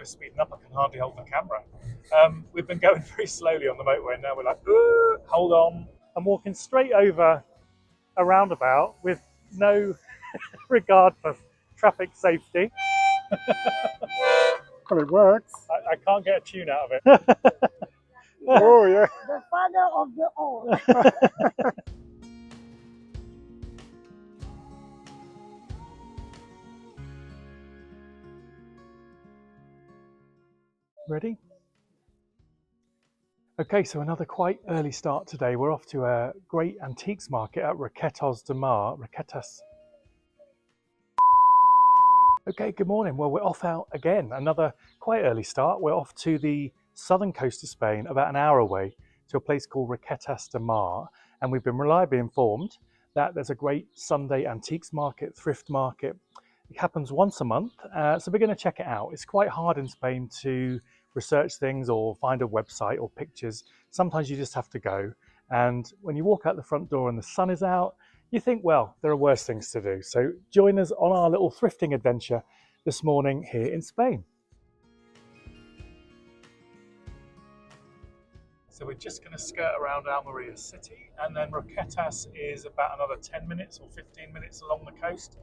we're speeding up, I can hardly hold the camera. We've been going very slowly on the motorway, and now we're like, hold on. I'm walking straight over a roundabout with no regard for traffic safety. Well, it works. I can't get a tune out of it. Oh, yeah. The father of the all. Ready? Okay, so another quite early start today. We're off to a great antiques market at Roquetas de Mar. Okay, good morning. Well, we're off out again. Another quite early start. We're off to the southern coast of Spain, about an hour away, to a place called Roquetas de Mar. And we've been reliably informed that there's a great Sunday antiques market, thrift market. It happens once a month, so we're going to check it out. It's quite hard in Spain to research things or find a website or pictures. Sometimes you just have to go. And when you walk out the front door and the sun is out, you think, well, there are worse things to do. So join us on our little thrifting adventure this morning here in Spain. So we're just going to skirt around Almeria city, and then Roquetas is about another 10 minutes or 15 minutes along the coast.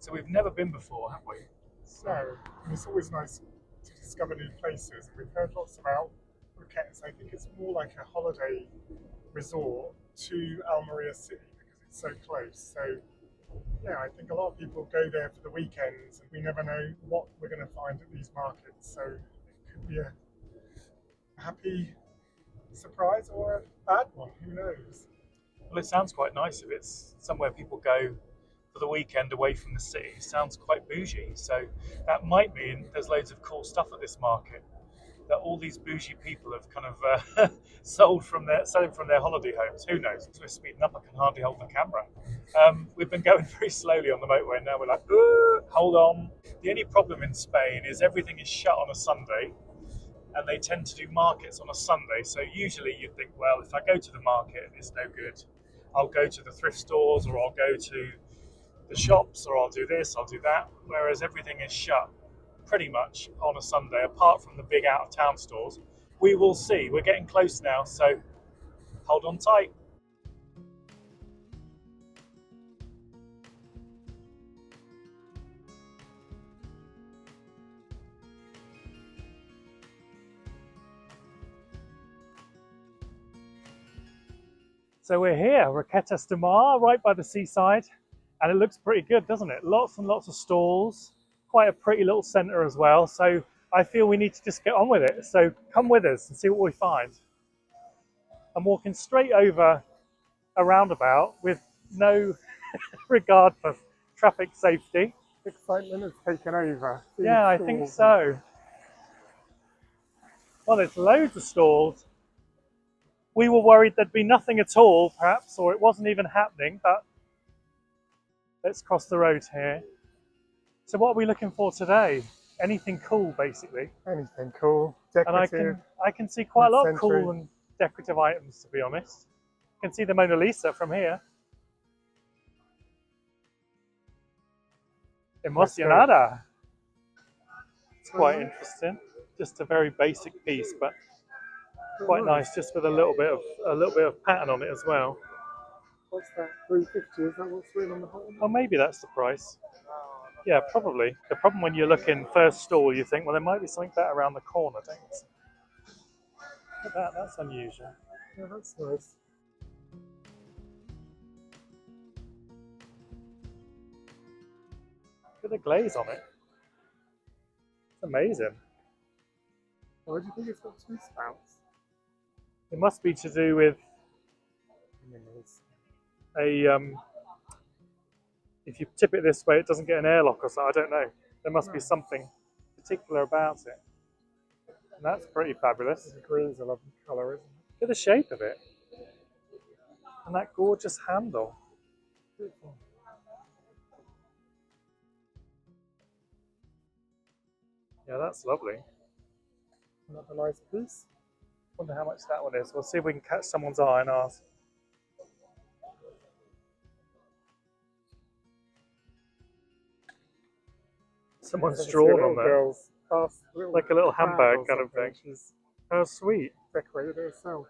So we've never been before, have we? So, it's always nice to discover new places. We've heard lots about Roquetas. I think it's more like a holiday resort to Almeria city because it's so close. So, yeah, I think a lot of people go there for the weekends, and we never know what we're going to find at these markets. So, it could be a happy surprise or a bad one. Who knows? Well, it sounds quite nice if it's somewhere people go for the weekend away from the city. It sounds quite bougie, so that might mean there's loads of cool stuff at this market that all these bougie people have kind of selling from their holiday homes. Who knows? We're speeding up, I can hardly hold the camera. We've been going very slowly on the motorway, and now we're like, hold on. The only problem in Spain is everything is shut on a Sunday, and they tend to do markets on a Sunday. So usually you'd think, well, if I go to the market and it's no good, I'll go to the thrift stores, or I'll go to the shops, or I'll do this, I'll do that. Whereas everything is shut pretty much on a Sunday, apart from the big out of town stores. We will see. We're getting close now, so hold on tight. So we're here, Roquetas de Mar, right by the seaside, and it looks pretty good, doesn't it? Lots and lots of stalls, quite a pretty little centre as well, so I feel we need to just get on with it. So come with us and see what we find. I'm walking straight over a roundabout with no regard for traffic safety. Excitement has taken over. Yeah, I think so. Well, there's loads of stalls. We were worried there'd be nothing at all, perhaps, or it wasn't even happening, but let's cross the road here. So what are we looking for today? Anything cool, basically. Anything cool, decorative. And I can see quite a lot of cool and decorative items, to be honest. I can see the Mona Lisa from here. Emocionada. It's quite interesting. Just a very basic piece, but quite nice, just with a little bit of pattern on it as well. What's that? 350? Is that what's written on the bottom? Oh, maybe that's the price. Yeah, probably. The problem when you're looking first stall, you think, well, there might be something better around the corner, don't you? Look at that. That's unusual. Yeah, that's nice. Look at the glaze on it. It's amazing. Why do you think it's got two spouts? It must be to do with if you tip it this way, it doesn't get an airlock or something. I don't know. There must be something particular about it. And that's pretty fabulous. The green's a lovely colour, isn't it? Look at the shape of it. And that gorgeous handle. Beautiful. Yeah, that's lovely. Another nice piece. Wonder how much that one is. We'll see if we can catch someone's eye and ask. Someone's drawn on there. Girls past little Like a little crab handbag or kind of something. thing. She's How sweet. decorated herself.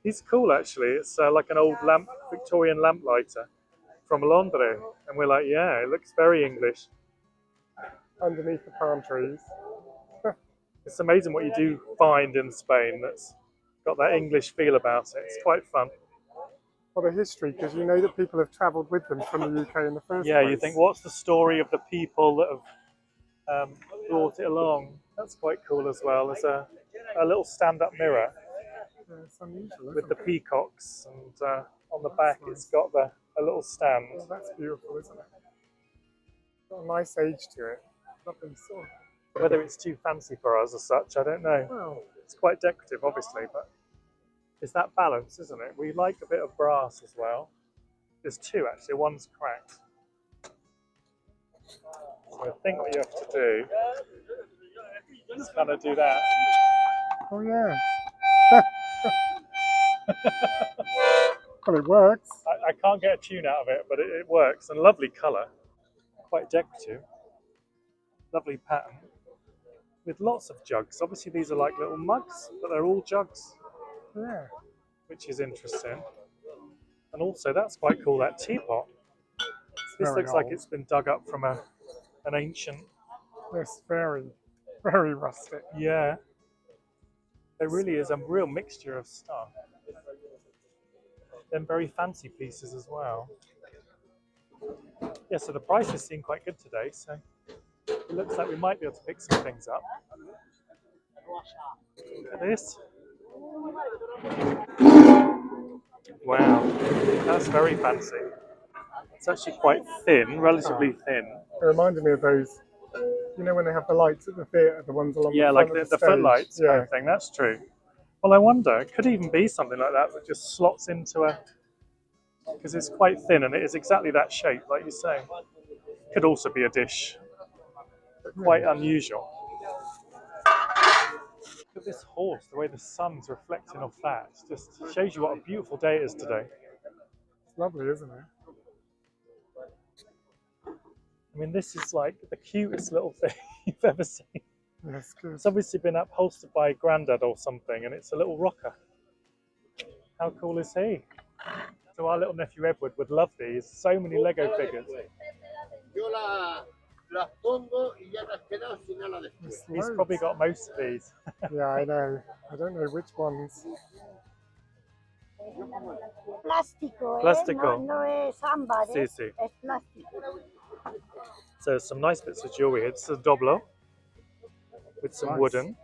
He's cool actually. It's like an old lamp, Victorian lamp lighter from Londres. And we're like, yeah, it looks very English. Underneath the palm trees. It's amazing what you do find in Spain that's got that English feel about it. It's quite fun. What a history, because you know that people have travelled with them from the UK in the first Yeah, place. you think, what's the story of the people that have brought it along? That's quite cool as well. There's a little stand-up mirror Yeah, it's unusual, with isn't the it? peacocks, and on the That's back nice. it's got a little stand. Oh, that's beautiful, isn't it? Got a nice age to it. Lovely sort. Whether it's too fancy for us as such, I don't know. Well, It's quite decorative, obviously, but it's that balance, isn't it? We like a bit of brass as well. There's two actually, one's cracked. So I think what you have to do is kind of do that. oh yeah. Well, it works. I can't get a tune out of it, but it works. And lovely colour, quite decorative. Lovely pattern. With lots of jugs. Obviously these are like little mugs, but they're all jugs, Yeah. which is interesting. And also that's quite cool, that teapot. This Very looks like old. it's been dug up from an ancient, Yes, very, very rustic. yeah. There really is a real mixture of stuff. Then very fancy pieces as well. Yeah, so the prices seem quite good today, so it looks like we might be able to pick some things up. Look at this. Wow, that's very fancy. It's actually quite thin, relatively thin. It reminded me of those, you know, when they have the lights at the theatre, the ones along Yeah, the like front of the the stage. footlights Yeah. kind of thing. That's true. Well, I wonder, it could even be something like that that just slots into because it's quite thin and it is exactly that shape, like you say. Could also be a dish, but quite unusual. Look at this horse, the way the sun's reflecting off that. It just shows you what a beautiful day it is today. It's lovely, isn't it? I mean, this is like the cutest little thing you've ever seen. Yes, good. It's obviously been upholstered by Grandad or something, and it's a little rocker. How cool is he? So our little nephew Edward would love these. So many Lego figures. He's probably got most of these. Yeah, I know. I don't know which ones. Plástico, ¿eh? Plástico. No es ámbar, Sí, sí. es plástico. So some nice bits of jewelry. It's a doblo with some Nice. wooden.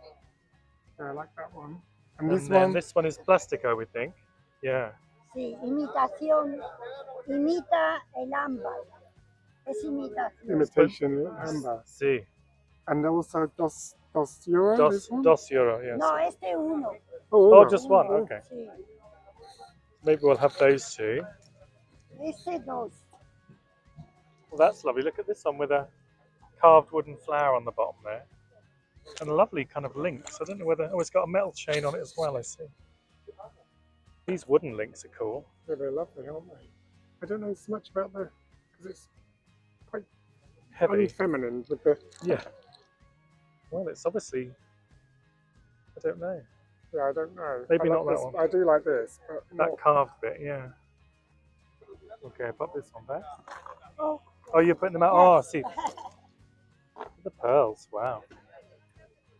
Yeah, I like that one. And And this then one, this one is plastico, we think. Yeah. Sí, imitación, imita el ámbar. Es imitación. imitation amber. Sí. And also dos euro, this one? €2, yes. No, este uno. Oh, uno. just one, okay. Sí. Maybe we'll have those two. Este dos. Well, that's lovely. Look at this one with a carved wooden flower on the bottom there. And lovely kind of links. I don't know whether... Oh, it's got a metal chain on it as well, I see. These wooden links are cool. Yeah, they're lovely, aren't they? I don't know so much about the, because it's quite Heavy. unfeminine with the, Yeah. Well, it's obviously... I don't know. yeah, I don't know. Maybe I not like that this, one. I do like this, but That not, carved bit, yeah. Okay, pop this one back. Oh, Oh, you're putting them out? Oh, I see. The pearls, wow.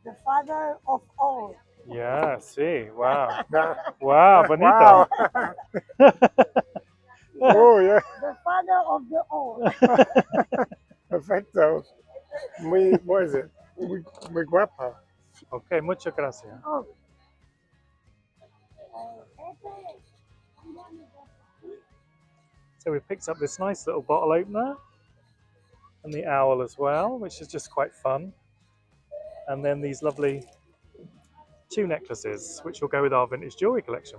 the father of all. Yeah, I see. Wow. Wow, bonito. wow. Oh, yeah, The father of the all. perfecto. What is it? Muy guapa. Okay, muchas gracias. Oh. So we picked up this nice little bottle opener and the owl as well, which is just quite fun. And then these lovely two necklaces, which will go with our vintage jewellery collection.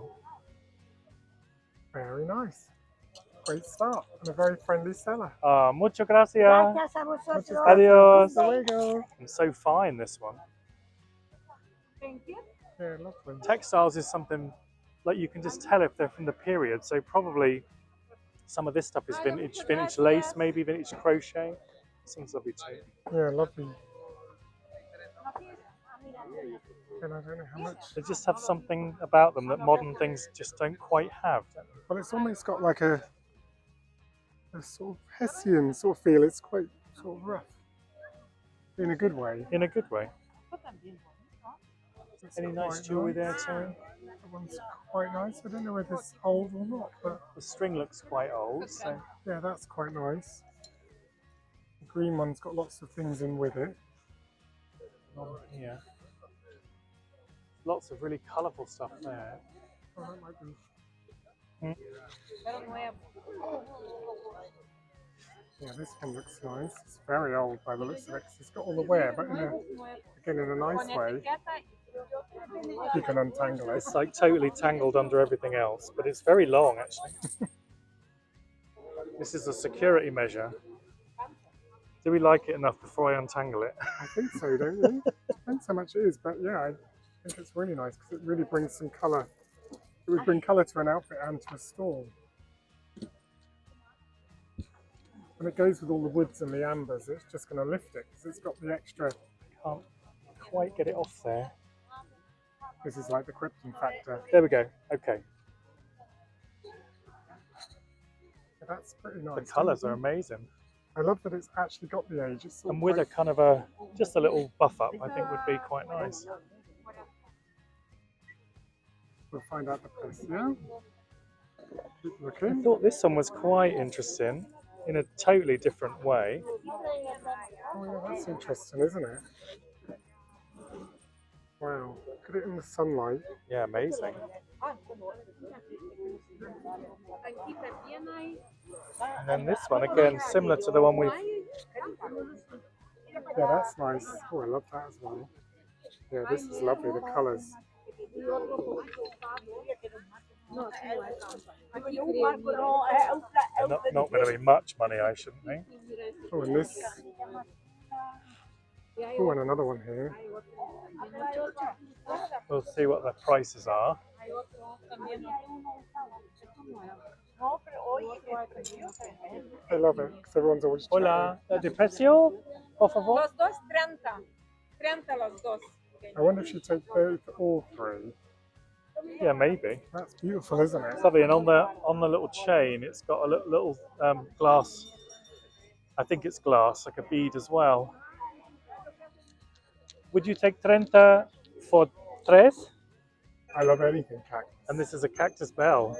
Very nice. Great start. And a very friendly seller. Muchas gracias. Gracias a vosotros. Adios. Hasta luego. And so fine, this one. Thank you. Yeah, lovely. Textiles is something like you can just tell if they're from the period. So probably some of this stuff is vintage lace, maybe vintage crochet. This one's lovely too. Yeah, lovely. And I don't know how much. They just have something about them that modern things just don't quite have. Well, it's almost got like a sort of Hessian sort of feel. It's quite sort of rough. In a good way. In a good way. It's Any nice quite jewellery there, nice. Terry? That one's quite nice. I don't know whether it's old or not, but The string looks quite old, so yeah, that's quite nice. The green one's got lots of things in with it. yeah. Lots of really colourful stuff there. Oh, that might be. Yeah, this one looks nice. It's very old by the looks of it. It's got all the wear, but again in a nice way. You can untangle it. It's like totally tangled under everything else, but it's very long actually. This is a security measure. Do we like it enough before I untangle it? I think so, don't you? Depends how much it is, but yeah, I think it's really nice because it really brings some colour. It would bring colour to an outfit and to a stall. And it goes with all the woods and the ambers. It's just going to lift it because it's got the extra. Can't quite get it off there. This is like the krypton factor. There we go. Okay. That's pretty nice. The colours are amazing. I love that it's actually got the age. It's sort And of with a like, kind of just a little buff up, I think would be quite nice. we'll find out the price. Yeah. Keep I looking. thought this one was quite interesting in a totally different way. Oh yeah, that's interesting, isn't it? Wow. Look at it in the sunlight. Yeah, amazing. And then this one again, similar to the one we've. Yeah, that's nice. Oh, I love that as well. Yeah, this is lovely. The colours. Not going to be much money, I shouldn't think. Oh, and this. Oh, and another one here. We'll see what the prices are. I love it because everyone's always chatting. Hola, ¿de precio? Por favor. Los dos 30. 30 los dos. I wonder if she'd take 30 for all three. Yeah, maybe. That's beautiful, isn't it? It's lovely, and on the little chain, it's got a little glass. I think it's glass, like a bead as well. Would you take 30 for tres? I love anything cactus. And this is a cactus bell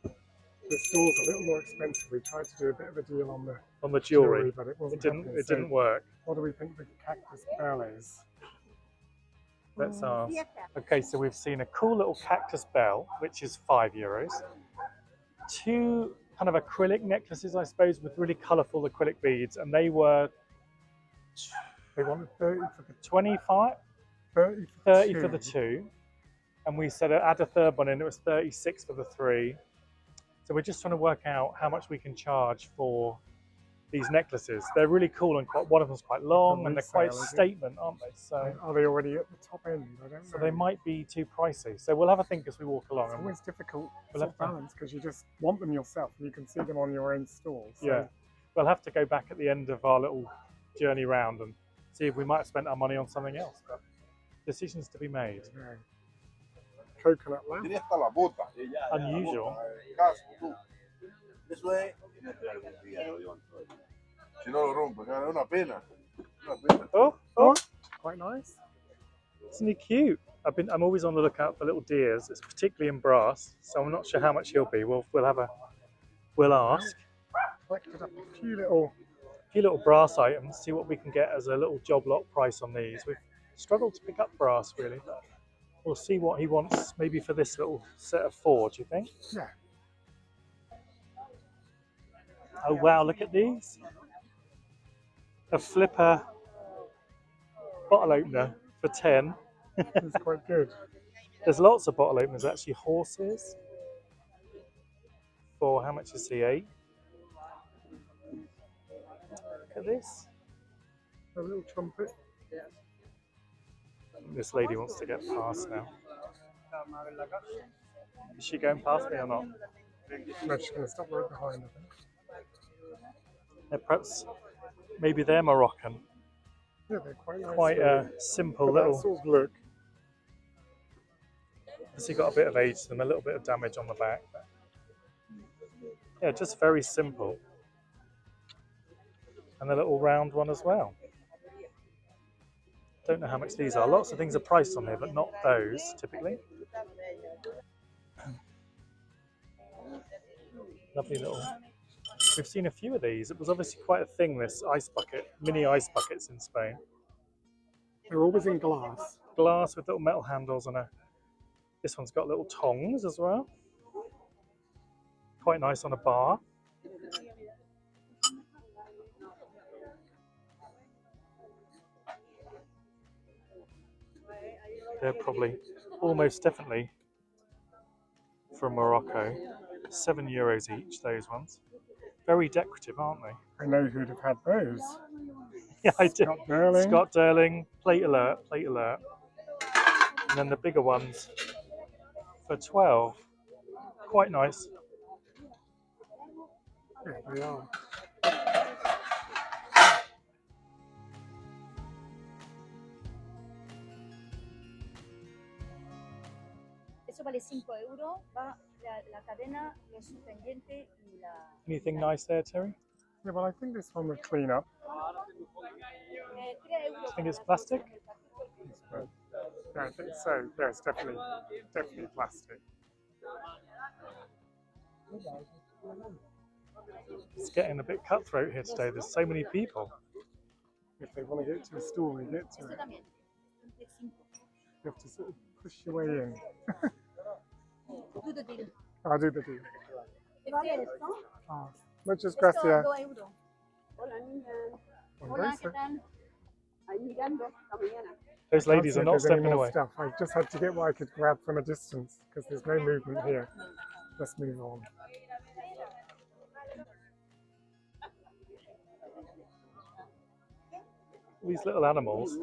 The store's a little more expensive. We tried to do a bit of a deal on the jewellery. but it wasn't. It didn't work. What do we think the cactus bell is? Let's ask. Okay, so we've seen a cool little cactus bell, which is €5. Two kind of acrylic necklaces, I suppose, with really colourful acrylic beads, and they were They wanted 30 for the 25, 30 30 for the two, and we said add a third one in. It was 36 for the three. So we're just trying to work out how much we can charge for these necklaces. They're really cool, and one of them's quite long, and they're quite resale, is it? statement, aren't they? So Are they already at the top end? I don't know. so they might be too pricey. So we'll have a think as we walk along. It's And always difficult We'll to have to- balance because you just want them yourself and you can see them on your own store. So yeah, we'll have to go back at the end of our little journey round and see if we might have spent our money on something else. But decisions to be made. yeah. Coconut lamp. Tiene hasta la bota. Unusual. Casco, tú. Eso es. Si no lo rompe, cara, es una pena. Una pena. Oh, Quite nice. isn't he cute? I'm always on the lookout for little deers. It's particularly in brass, so I'm not sure how much he'll be. We'll ask. Collected up a few Few little brass items. See what we can get as a little job lot price on these. We've struggled to pick up brass really, but we'll see what he wants. Maybe for this little set of 4. Do you think? yeah. Oh wow! Look at these. A flipper bottle opener for 10. It's quite good. There's lots of bottle openers actually. Horses. For how much is he? 8. Look at this. A little trumpet. This lady wants to get past now. Is she going past me or not? No, she's going to stop right behind, I think. Perhaps Maybe they're Moroccan. Yeah, they're quite nice. Quite a simple for that little. sort of look. Obviously got a bit of age to them, a little bit of damage on the back. But yeah, just very simple. And a little round one as well. Don't know how much these are. Lots of things are priced on here, but not those typically. Lovely little. We've seen a few of these. It was obviously quite a thing, this ice bucket, mini ice buckets in Spain. They're always in glass. Glass with little metal handles and a. This one's got little tongs as well. Quite nice on a bar. They're probably almost definitely from Morocco. €7 each, those ones. Very decorative, aren't they? I know who'd have had those. Yeah, I do. Scott Durling. Scott Durling, plate alert, plate alert. And then the bigger ones for 12. Quite nice. Yeah, they are. Eso vale 5 €, va la cadena, los pendientes y la... Anything nice there, Terry? Yeah, well, I think this one would clean up. 3 euros. Think it's plastic? But, yeah, I think so. Yeah, it's definitely plastic. It's getting a bit cutthroat here today. There's so many people. If they want to get to a store, they get to Esto it. también. 35. You have to sort of push your way in. Tú te tiras. I'll do the deal. ¿Vale esto? Oh, muchas Esto, gracias. 2 euros. Hola, niña. One Hola, day, ¿qué tal? Ahí mirando esta mañana. Those Can't ladies see are if not there's any stepping more away. stuff. I just had to get what I could grab from a distance because there's no movement here. Let's move on. These little animals.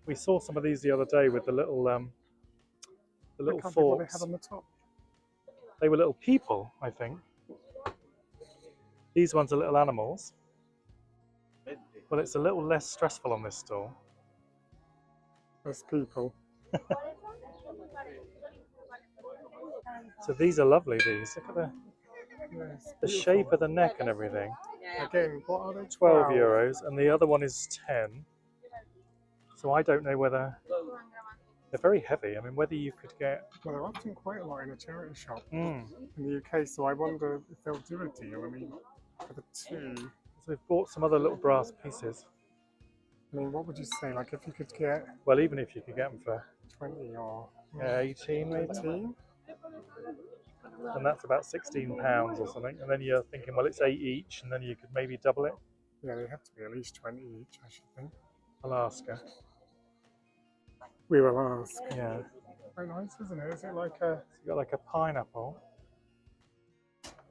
We saw some of these the other day with the little I can't think what they forks. have on the top. They were little people, I think. These ones are little animals. Well, it's a little less stressful on this store. There's people. So these are lovely, these. Look at Yes, the shape of the neck and everything. Again, what are they? €12, and the other one is 10. So I don't know whether they're very heavy. I mean, whether you could get. Well, they're often quite a lot in a charity shop Mm. in the UK, so I wonder if they'll do a deal. I mean, for the two, So we've bought some other little brass pieces. I mean, what would you say? Like if you could get Well, even if you could get them for 20 or 18, maybe, 18? and that's about £16 or something. And then you're thinking, well, it's 8 each, and then you could maybe double it. Yeah, they have to be at least 20 each, I should think. I'll ask her. We will ask. Yeah. Very nice, isn't it? Is it like a... So you've got like a pineapple,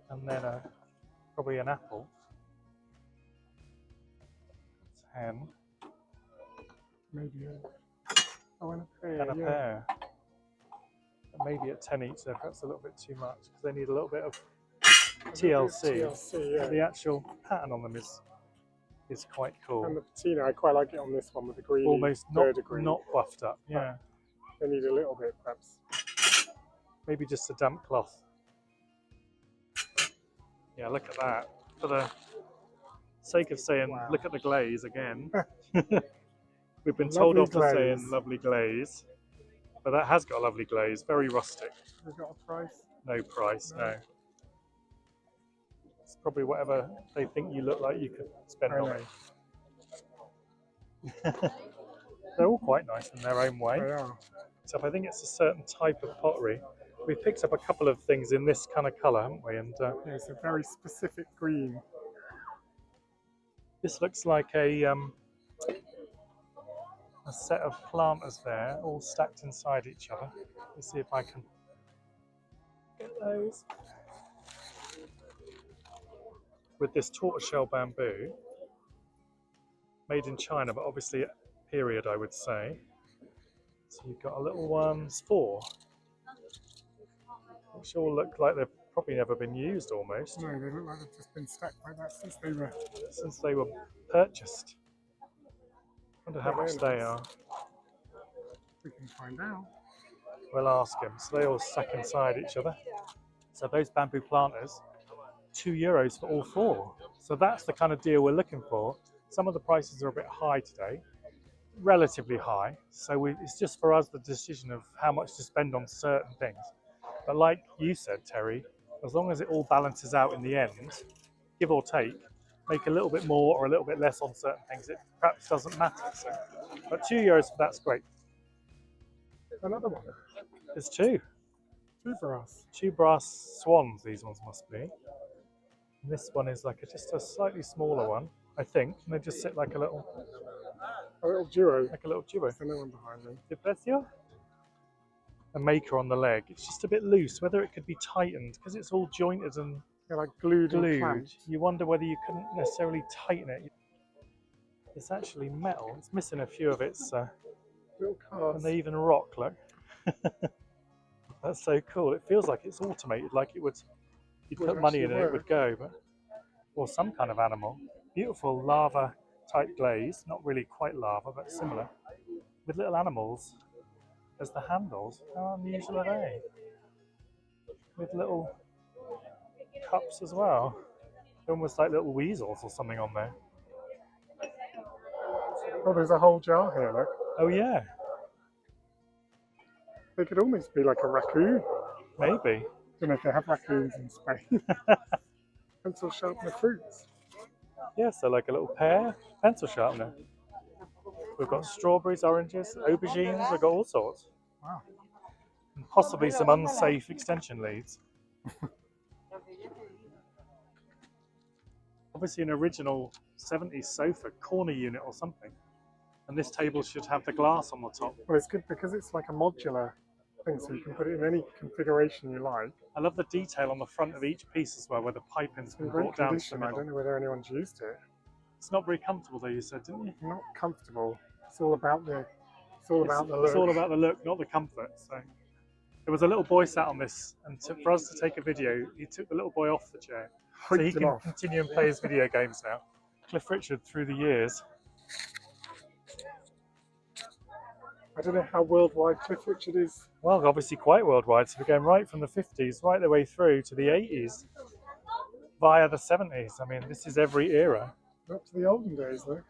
and then probably an apple. 10 maybe and a pear, and a yeah. pear. Maybe at 10 each, they're perhaps a little bit too much because they need a little bit of TLC. TLC, yeah. The actual pattern on them is quite cool. And the patina, I quite like it on this one with the green. Almost not buffed up. Yeah. They need a little bit, perhaps. Maybe just a damp cloth. Yeah, look at that. For the sake of saying, Wow. look at the glaze again. We've been told off for saying glaze. lovely glaze, but that has got a lovely glaze. Very rustic. We've got a price. No price, no. It's probably whatever they think you look like you could spend I on know. it. They're all quite nice in their own way. They are. So I think it's a certain type of pottery. We've picked up a couple of things in this kind of colour, haven't we? And Yeah, it's a very specific green. this looks like a set of planters there, all stacked inside each other. Let's see if I can get those. With this tortoiseshell bamboo, made in China, but obviously period, I would say. So you've got a little ones, 4, which all look like they're probably never been used almost No, they look like they've just been stacked like that since they were purchased. Wonder how Yeah, much they're they nice. are. We can find out. We'll ask him. So they all stack inside each other. So those bamboo planters, €2 for all four. So that's the kind of deal we're looking for. Some of the prices are a bit high today, relatively high. So it's just for us the decision of how much to spend on certain things. But like you said, Terry, as long as it all balances out in the end, give or take, make a little bit more or a little bit less on certain things, it perhaps doesn't matter. So, but €2 for that's great. Another one. There's two. Two brass. Two brass swans, these ones must be. And this one is like just a slightly smaller one, I think. And they just sit like a little duo. Like a little duo. There's no one behind me. De precio? A maker on the leg. It's just a bit loose. Whether it could be tightened, because it's all jointed and They're like glued. And glued. clamped. You wonder whether you couldn't necessarily tighten it. It's actually metal. It's missing a few of its, Little cars. and they even rock, look. That's so cool. It feels like it's automated, like it would, you'd Would put money in actually it, it would go. But, or some kind of animal. Beautiful lava type glaze. Not really quite lava, but similar. With little animals as the handles. How unusual are they? With little cups as well. Almost like little weasels or something on there. Oh, there's a whole jar here, look. Oh yeah, They could almost be like a raccoon. maybe. Don't know if they have raccoons in Spain. Pencil sharpener fruits. Yeah, so like a little pear, pencil sharpener. We've got strawberries, oranges, aubergines, we've got all sorts. Wow. And possibly some unsafe extension leads. Obviously an original 70s sofa, corner unit or something. And this table should have the glass on the top. Well, it's good because it's like a modular thing, so you can put it in any configuration you like. I love the detail on the front of each piece as well, where the piping's It's in been great brought down to the condition. I middle. don't know whether anyone's used it. It's not very comfortable though, you said, didn't you? Not comfortable. It's all about the. It's all about the look. It's all about the look, not the comfort. So there was a little boy sat on this, and for us to take a video, he took the little boy off the chair, so he Hoiked him can off. continue and play his video games now. Cliff Richard through the years. I don't know how worldwide Cliff Richard is. Well, obviously quite worldwide. So we're going right from the 50s, right the way through to the 80s, via the 70s. I mean, this is every era. Up to the olden days, though.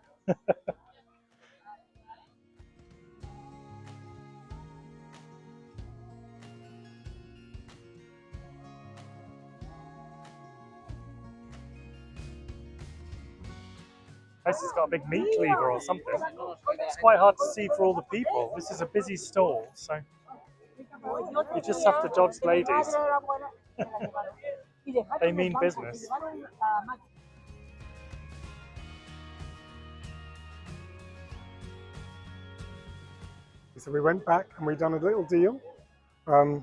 This has got a big meat cleaver or something. It's quite hard to see for all the people. This is a busy stall, so you just have to dodge ladies. They mean business. So we went back and we done a little deal. I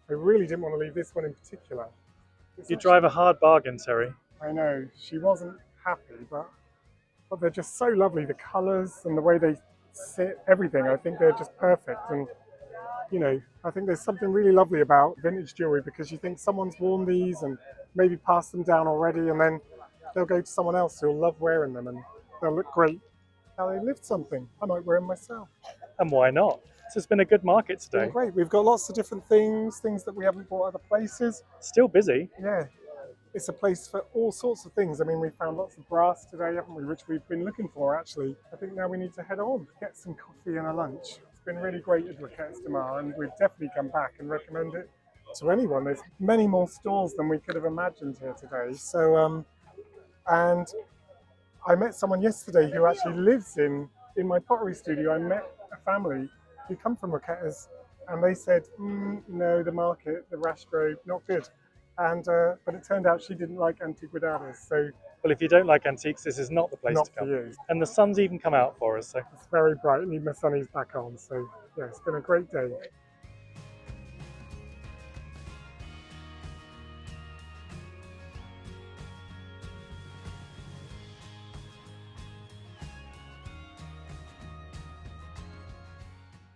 really didn't want to leave this one in particular. You drive a hard bargain, Terry. I know, she wasn't happy, but they're just so lovely. The colours and the way they sit, everything. I think they're just perfect. And, you know, I think there's something really lovely about vintage jewellery because you think someone's worn these and maybe passed them down already, and then they'll go to someone else who'll love wearing them and they'll look great. How they lived something. I might wear them myself. And why not? So it's been a good market It's been today. great. We've got lots of different things that we haven't bought other places. Still busy. Yeah, it's a place for all sorts of things. I mean, we found lots of brass today, haven't we, which we've been looking for, actually. I think now we need to head on, get some coffee and a lunch. It's been really great at Roquetas de Mar, and we'd definitely come back and recommend it to anyone. There's many more stores than we could have imagined here today. So, and I met someone yesterday who actually lives in my pottery studio. I met a family who come from Roquetas, and they said, no, the market, the Rastro, not good. And but it turned out she didn't like antiquidades, so Well, if you don't like antiques, this is not the place not to for come. you. And the sun's even come out for us, so It's very bright. I need my sunnies back on, so yeah, it's been a great day.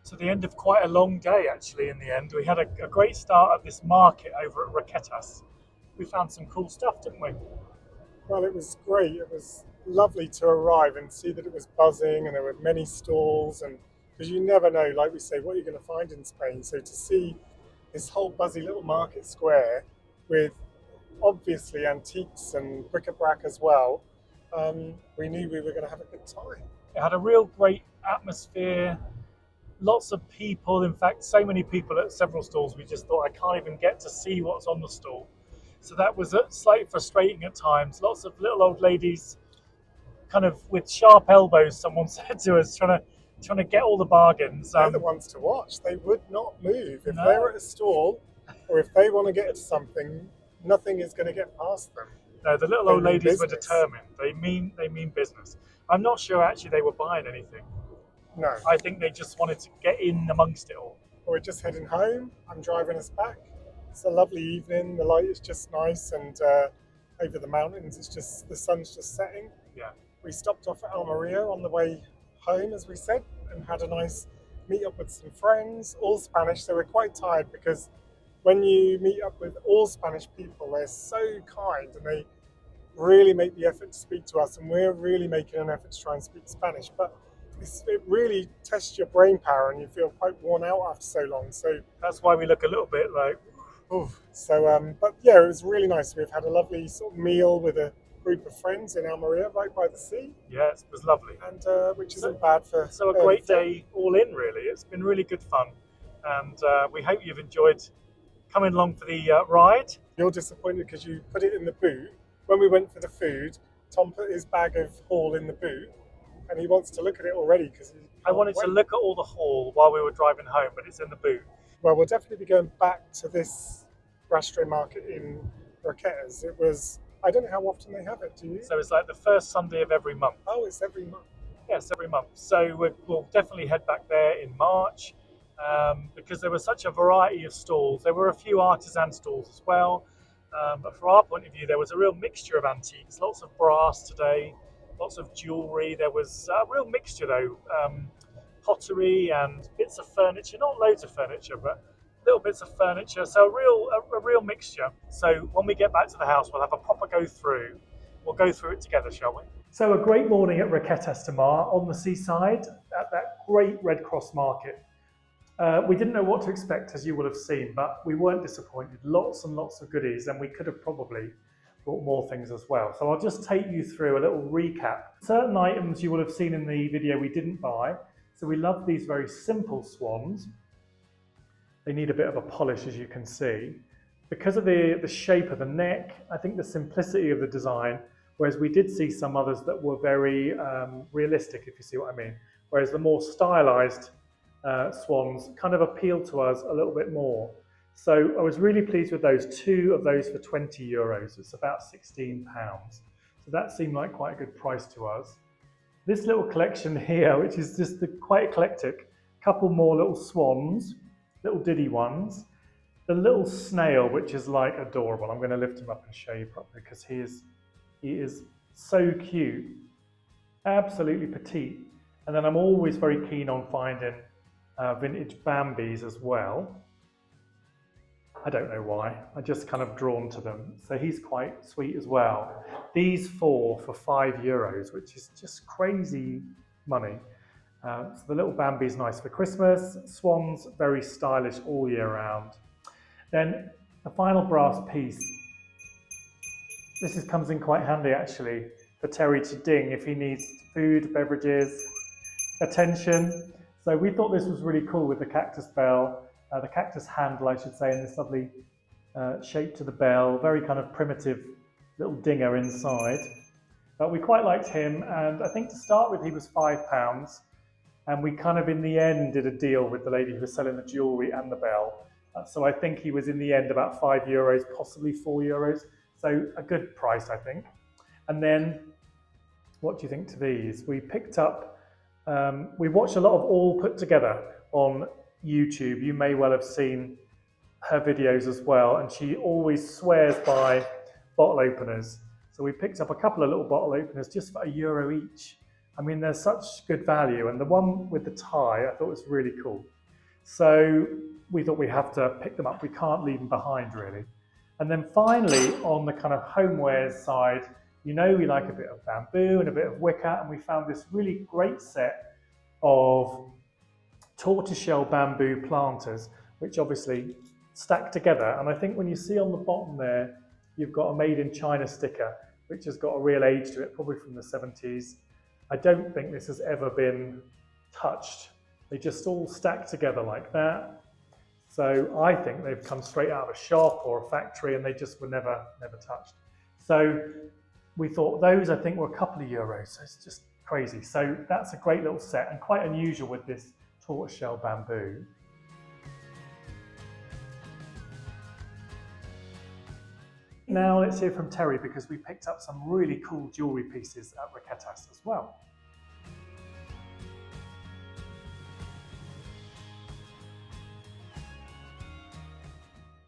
So the end of quite a long day, actually, in the end. We had a great start at this market over at Roquetas. we found some cool stuff, didn't we? Well, it was great. It was lovely to arrive and see that it was buzzing and there were many stalls, and because you never know, like we say, what you're going to find in Spain. So to see this whole buzzy little market square with obviously antiques and bric-a-brac as well, we knew we were going to have a good time. It had a real great atmosphere, lots of people. In fact, so many people at several stalls, we just thought, I can't even get to see what's on the stall. So that was slightly frustrating at times. Lots of little old ladies, kind of with sharp elbows, someone said to us, trying to get all the bargains. They're the ones to watch. They would not move. If No. they're at a stall or if they want to get to something, nothing is going to get past them. No, the little They old mean ladies were business. determined. They mean business. I'm not sure actually they were buying anything. No. I think they just wanted to get in amongst it all. We're just heading home. I'm driving us back. It's a lovely evening. The light is just nice, and over the mountains, the sun's just setting. Yeah. We stopped off at Almeria on the way home, as we said, and had a nice meet up with some friends, all Spanish. They were quite tired because when you meet up with all Spanish people, they're so kind and they really make the effort to speak to us, and we're really making an effort to try and speak Spanish. But it really tests your brain power and you feel quite worn out after so long. So that's why we look a little bit like, oof. So, but yeah, it was really nice. We've had a lovely sort of meal with a group of friends in Almeria, right by the sea. Yes, it was lovely. And which isn't bad for. So a great day all in, really. It's been really good fun, and we hope you've enjoyed coming along for the ride. You're disappointed because you put it in the boot. When we went for the food, Tom put his bag of haul in the boot, and he wants to look at it already because I wanted to look at all the haul while we were driving home, but it's in the boot. Well, we'll definitely be going back to this Rastro market in Roquetas. It was, I don't know how often they have it, do you? So it's like the first Sunday of every month. Oh, it's every month. Yes, every month. So we'll definitely head back there in March because there was such a variety of stalls. There were a few artisan stalls as well. But from our point of view, there was a real mixture of antiques, lots of brass today, lots of jewellery. There was a real mixture though, pottery and bits of furniture, not loads of furniture, but little bits of furniture. So a real mixture. So when we get back to the house, we'll have a proper go through. We'll go through it together, shall we? So a great morning at Roquetas de Mar on the seaside at that great Red Cross market. We didn't know what to expect, as you will have seen, but we weren't disappointed. Lots and lots of goodies, and we could have probably brought more things as well. So I'll just take you through a little recap. Certain items you will have seen in the video we didn't buy. So we love these very simple swans. They need a bit of a polish, as you can see. Because of the shape of the neck, I think the simplicity of the design, whereas we did see some others that were very realistic, if you see what I mean. Whereas the more stylized swans kind of appealed to us a little bit more. So I was really pleased with those. 2 of those for €20. It's about £16. So that seemed like quite a good price to us. This little collection here, which is just quite eclectic, couple more little swans, little diddy ones. The little snail, which is like adorable. I'm going to lift him up and show you properly because he is so cute, absolutely petite. And then I'm always very keen on finding vintage Bambis as well. I don't know why, I'm just kind of drawn to them. So he's quite sweet as well. These 4 for €5, which is just crazy money. So the little Bambi's nice for Christmas. Swans, very stylish all year round. Then the final brass piece. This comes in quite handy actually for Terry to ding if he needs food, beverages, attention. So we thought this was really cool with the cactus bell, the cactus handle I should say, and this lovely shape to the bell, very kind of primitive little dinger inside. But we quite liked him, and I think to start with he was £5, and we kind of in the end did a deal with the lady who was selling the jewellery and the bell. So I think he was in the end about €5, possibly €4. So a good price, I think. And then, what do you think to these? We picked up, we watched a lot of All Put Together on YouTube. You may well have seen her videos as well, and she always swears by bottle openers. So we picked up a couple of little bottle openers just for €1 each. I mean, they're such good value, and the one with the tie I thought was really cool. So we thought we have to pick them up. We can't leave them behind, really. And then finally, on the kind of homewares side, you know we like a bit of bamboo and a bit of wicker, and we found this really great set of tortoiseshell bamboo planters, which obviously stack together. And I think when you see on the bottom there, you've got a made in China sticker, which has got a real age to it, probably from the 70s. I don't think this has ever been touched. They just all stack together like that. So I think they've come straight out of a shop or a factory, and they just were never touched. So we thought those, I think, were a couple of euros. So it's just crazy. So that's a great little set and quite unusual with this tortoiseshell bamboo. Now let's hear from Terry, because we picked up some really cool jewellery pieces at Roquetas as well.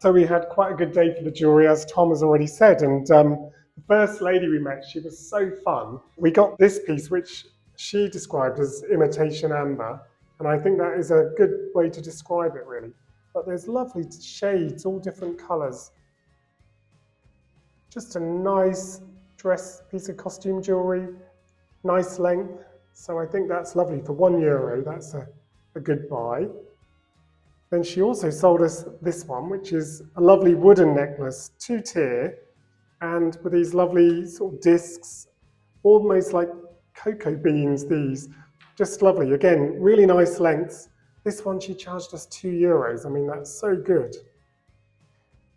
So we had quite a good day for the jewellery, as Tom has already said, and the first lady we met, she was so fun. We got this piece, which she described as imitation amber, and I think that is a good way to describe it, really. But there's lovely shades, all different colours. Just a nice dress piece of costume jewellery, nice length. So I think that's lovely. For €1, that's a good buy. Then she also sold us this one, which is a lovely wooden necklace, 2-tier, and with these lovely sort of discs, almost like cocoa beans, these. Just lovely. Again, really nice lengths. This one she charged us €2. I mean, that's so good.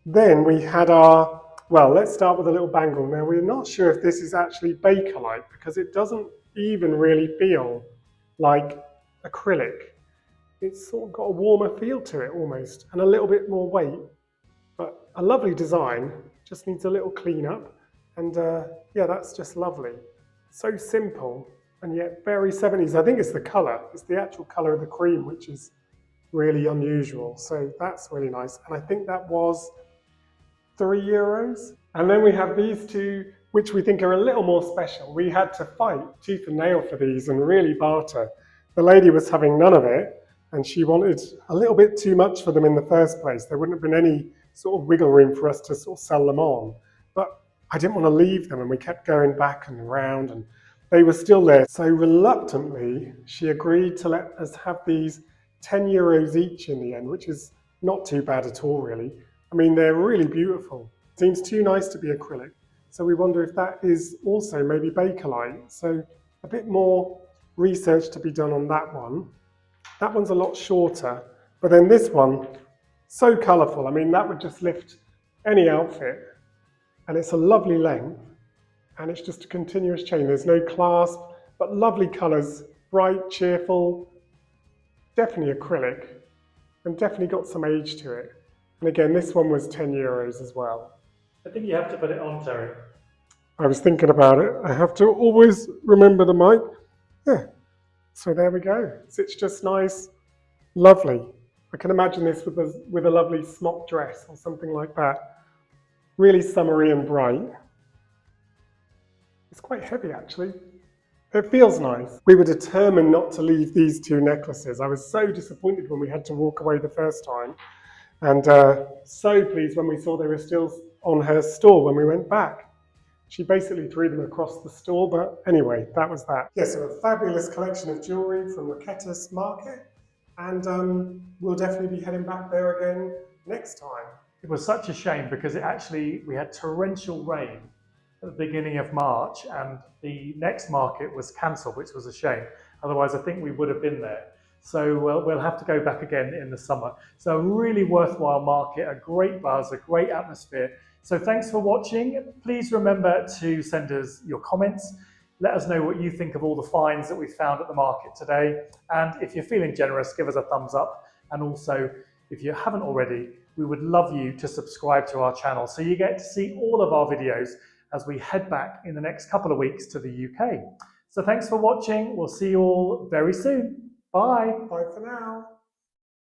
Then we had our, well, let's start with a little bangle. Now, we're not sure if this is actually Bakelite, because it doesn't even really feel like acrylic. It's sort of got a warmer feel to it almost, and a little bit more weight, but a lovely design. Just needs a little clean up, and yeah, that's just lovely. So simple, and yet very 70s. I think it's the colour. It's the actual colour of the cream, which is really unusual. So that's really nice, and I think that was €3. And then we have these two, which we think are a little more special. We had to fight tooth and nail for these and really barter. The lady was having none of it, and she wanted a little bit too much for them in the first place. There wouldn't have been any sort of wiggle room for us to sort of sell them on. But I didn't want to leave them, and we kept going back and around, and they were still there. So reluctantly, she agreed to let us have these €10 each in the end, which is not too bad at all, really. I mean, they're really beautiful. Seems too nice to be acrylic. So we wonder if that is also maybe Bakelite. So a bit more research to be done on that one. That one's a lot shorter, but then this one, so colourful. I mean, that would just lift any outfit, and it's a lovely length, and it's just a continuous chain. There's no clasp, but lovely colours, bright, cheerful, definitely acrylic, and definitely got some age to it. And again, this one was €10 as well. I think you have to put it on, Terry. I was thinking about it. I have to always remember the mic. Yeah. So there we go. It's just nice, lovely. I can imagine this with a lovely smock dress or something like that. Really summery and bright. It's quite heavy, actually. It feels nice. We were determined not to leave these two necklaces. I was so disappointed when we had to walk away the first time, and so pleased when we saw they were still on her store when we went back. She basically threw them across the store, but anyway, that was that. Yes, so a fabulous collection of jewellery from Roquetas Market, and we'll definitely be heading back there again next time. It was such a shame because we had torrential rain at the beginning of March, and the next market was cancelled, which was a shame. Otherwise, I think we would have been there. So we'll have to go back again in the summer. So a really worthwhile market, a great buzz, a great atmosphere. So thanks for watching. Please remember to send us your comments. Let us know what you think of all the finds that we found at the market today. And if you're feeling generous, give us a thumbs up. And also, if you haven't already, we would love you to subscribe to our channel so you get to see all of our videos as we head back in the next couple of weeks to the UK. So thanks for watching. We'll see you all very soon. Bye. Bye for now.